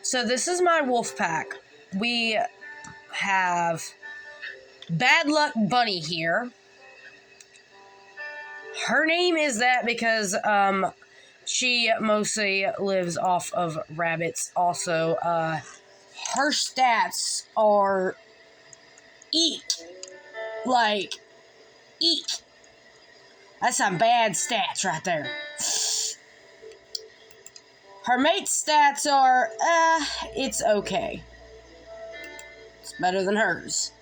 So this is my wolf pack. We have Badluck Bunny here. Her name is that because she mostly lives off of rabbits. Also, her stats are eek. Like, eek. That's some bad stats right there. Her mate's stats are, it's okay. It's better than hers.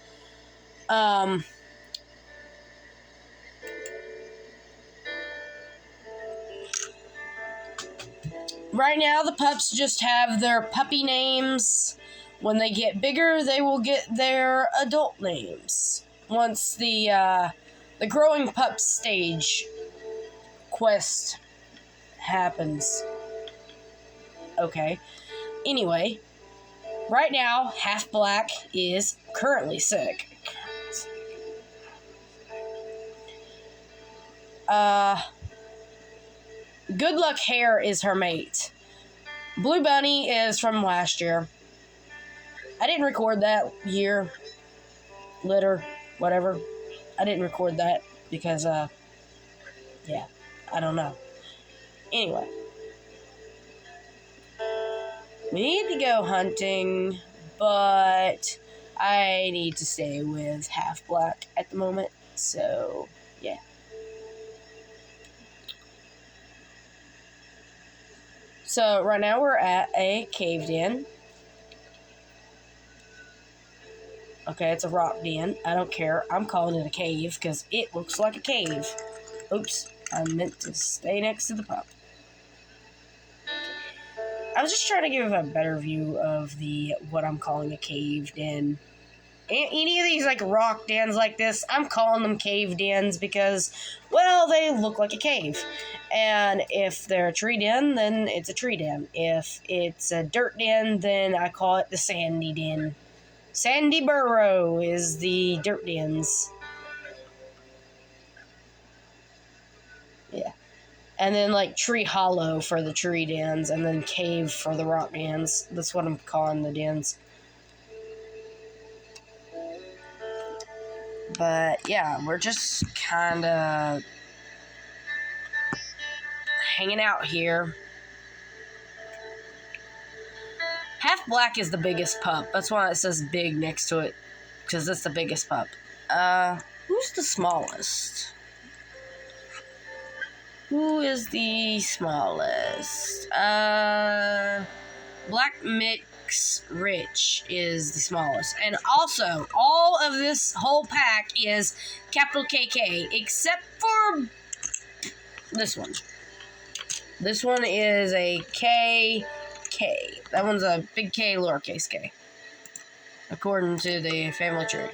Right now, the pups just have their puppy names. When they get bigger, they will get their adult names. Once the growing pup stage quest happens. Okay. Anyway, right now, Half Black is currently sick. Goodluck Hare is her mate. Blue Bunny is from last year. I didn't record that year. Litter, whatever. I didn't record that because, yeah, I don't know. Anyway. We need to go hunting, but I need to stay with Half Black at the moment, so, yeah. So, right now we're at a cave den. Okay, it's a rock den. I don't care. I'm calling it a cave because it looks like a cave. Oops, I meant to stay next to the pup. I was just trying to give a better view of what I'm calling a cave den. Any of these like rock dens like this, I'm calling them cave dens because, well, they look like a cave. And if they're a tree den, then it's a tree den. If it's a dirt den, then I call it the sandy den. Sandy Burrow is the dirt dens. Yeah. And then, like, Tree Hollow for the tree dens, and then Cave for the rock dens. That's what I'm calling the dens. But, yeah, we're just kind of hanging out here. Half Black is the biggest pup. That's why it says big next to it, because it's the biggest pup. Who's the smallest? Who is the smallest? Black Mix Rich is the smallest. And also, all of this whole pack is capital KK, except for this one. This one is a KK. That one's a big K, lowercase k, according to the family tree.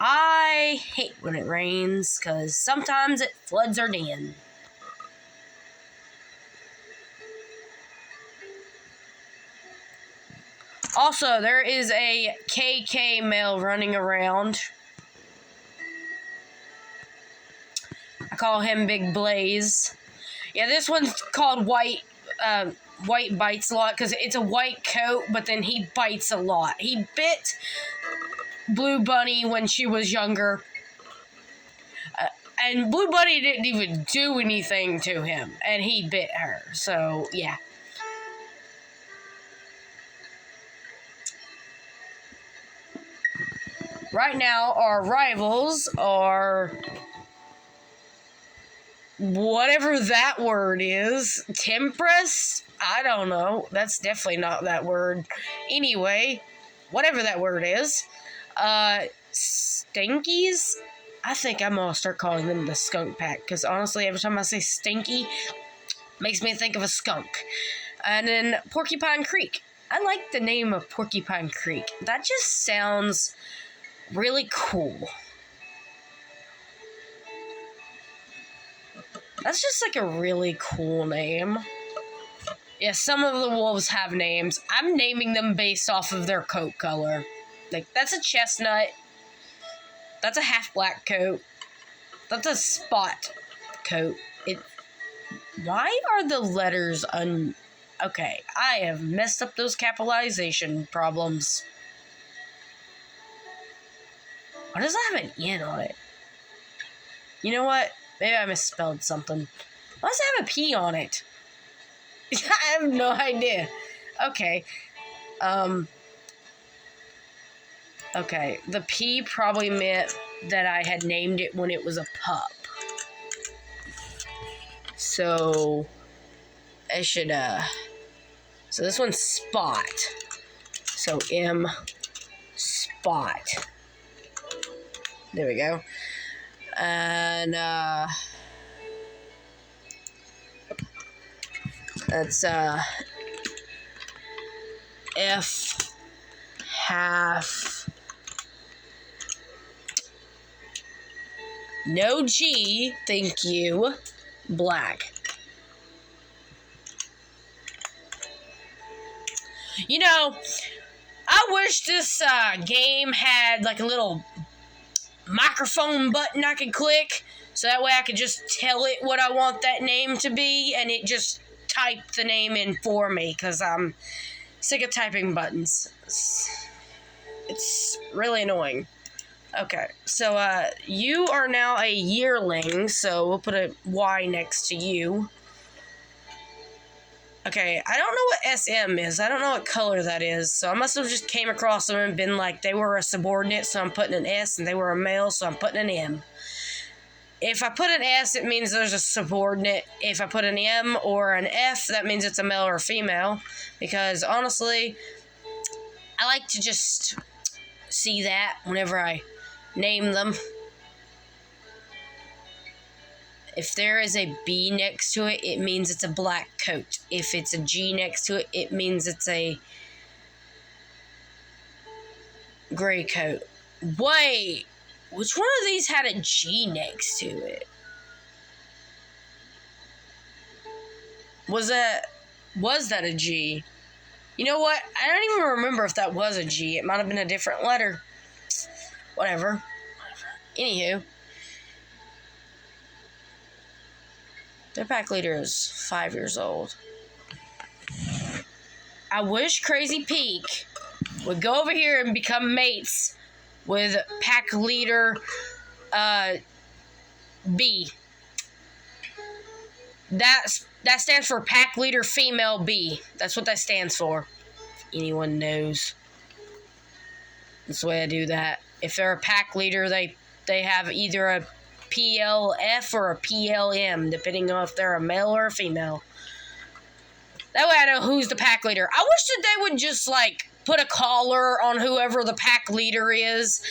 I hate when it rains, because sometimes it floods our den. Also, there is a KK male running around. I call him Big Blaze. Yeah, this one's called White Bites a lot, because it's a white coat, but then he bites a lot. He bit Blue Bunny when she was younger. And Blue Bunny didn't even do anything to him, and he bit her. So, yeah. Right now, our rivals are whatever that word is. Tempress? I don't know. That's definitely not that word. Anyway, whatever that word is. Stinkies? I think I'm gonna start calling them the skunk pack, because honestly, every time I say stinky, makes me think of a skunk. And then Porcupine Creek. I like the name of Porcupine Creek. That just sounds really cool. That's just like a really cool name. Yeah, some of the wolves have names. I'm naming them based off of their coat color. Like, that's a chestnut. That's a half black coat. That's a spot coat. Why are the letters Okay, I have messed up those capitalization problems. Why does that have an N on it? You know what? Maybe I misspelled something. Why does it have a P on it? I have no idea. Okay. Okay. The P probably meant that I had named it when it was a pup. So I should, so this one's Spot. So M Spot. There we go. And, that's, F half. No G, thank you. Black. You know, I wish this game had like a little microphone button I could click, so that way I could just tell it what I want that name to be, and it just type the name in for me, because I'm sick of typing buttons. It's really annoying. Okay, so you are now a yearling, so we'll put a Y next to you. Okay, I don't know what SM is. I don't know what color that is. So I must have just came across them and been like, they were a subordinate, so I'm putting an S, and they were a male, so I'm putting an M. If I put an S, it means there's a subordinate. If I put an M or an F, that means it's a male or a female. Because honestly, I like to just see that whenever I name them. If there is a B next to it, it means it's a black coat. If it's a G next to it, it means it's a gray coat. Wait, which one of these had a G next to it? Was that a G? You know what? I don't even remember if that was a G. It might have been a different letter. Whatever. Anywho. Their pack leader is 5 years old. I wish Crazy Peak would go over here and become mates with pack leader B. That stands for pack leader female B. That's what that stands for. If anyone knows. That's the way I do that. If they're a pack leader, they have either a PLF or a PLM, depending on if they're a male or a female. That way I know who's the pack leader. I wish that they would just, like, put a collar on whoever the pack leader is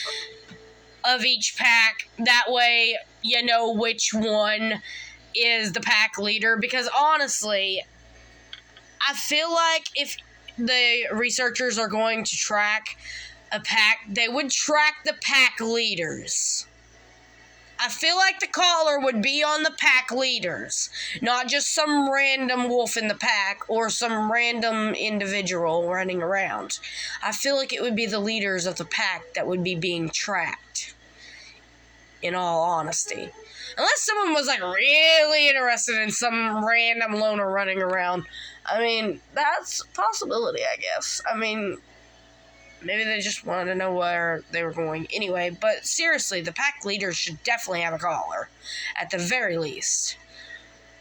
of each pack. That way you know which one is the pack leader. Because, honestly, I feel like if the researchers are going to track a pack, they would track the pack leaders. I feel like the collar would be on the pack leaders, not just some random wolf in the pack or some random individual running around. I feel like it would be the leaders of the pack that would be being tracked, in all honesty. Unless someone was, like, really interested in some random loner running around. I mean, that's a possibility, I guess. I mean, maybe they just wanted to know where they were going anyway. But seriously, the pack leaders should definitely have a collar. At the very least.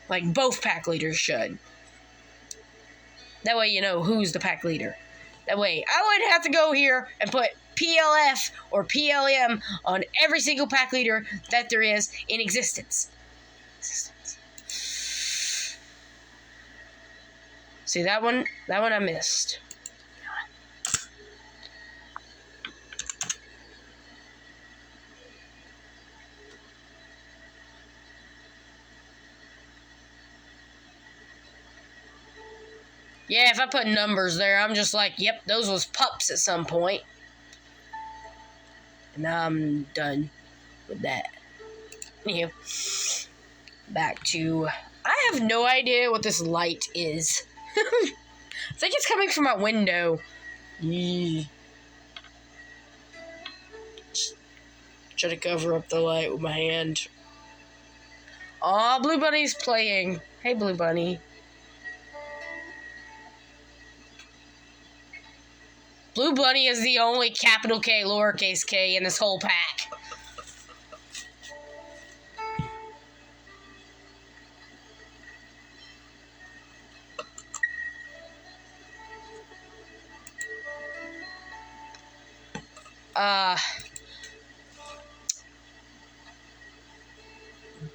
Like, both pack leaders should. That way you know who's the pack leader. That way I wouldn't have to go here and put PLF or PLM on every single pack leader that there is in existence. See, that one I missed. Yeah, if I put numbers there, I'm just like, yep, those was pups at some point. And now I'm done with that. Anywho, back to... I have no idea what this light is. I think it's coming from my window. Yeah. Try to cover up the light with my hand. Aw, Blue Bunny's playing. Hey, Blue Bunny. Blue Bunny is the only capital K, lowercase k in this whole pack.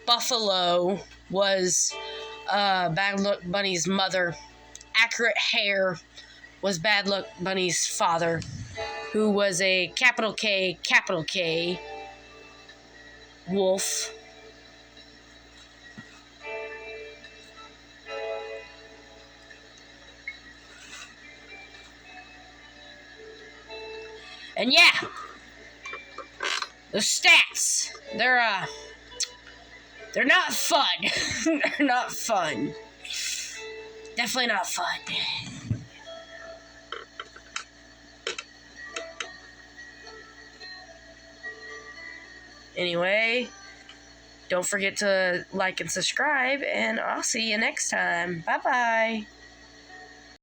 Buffalo was Badluck Bunny's mother. Accurate Hare was Badluck Bunny's father, who was a capital K, wolf. And yeah, the stats, they're not fun. They're not fun. Definitely not fun. Anyway, don't forget to like and subscribe, and I'll see you next time. Bye-bye.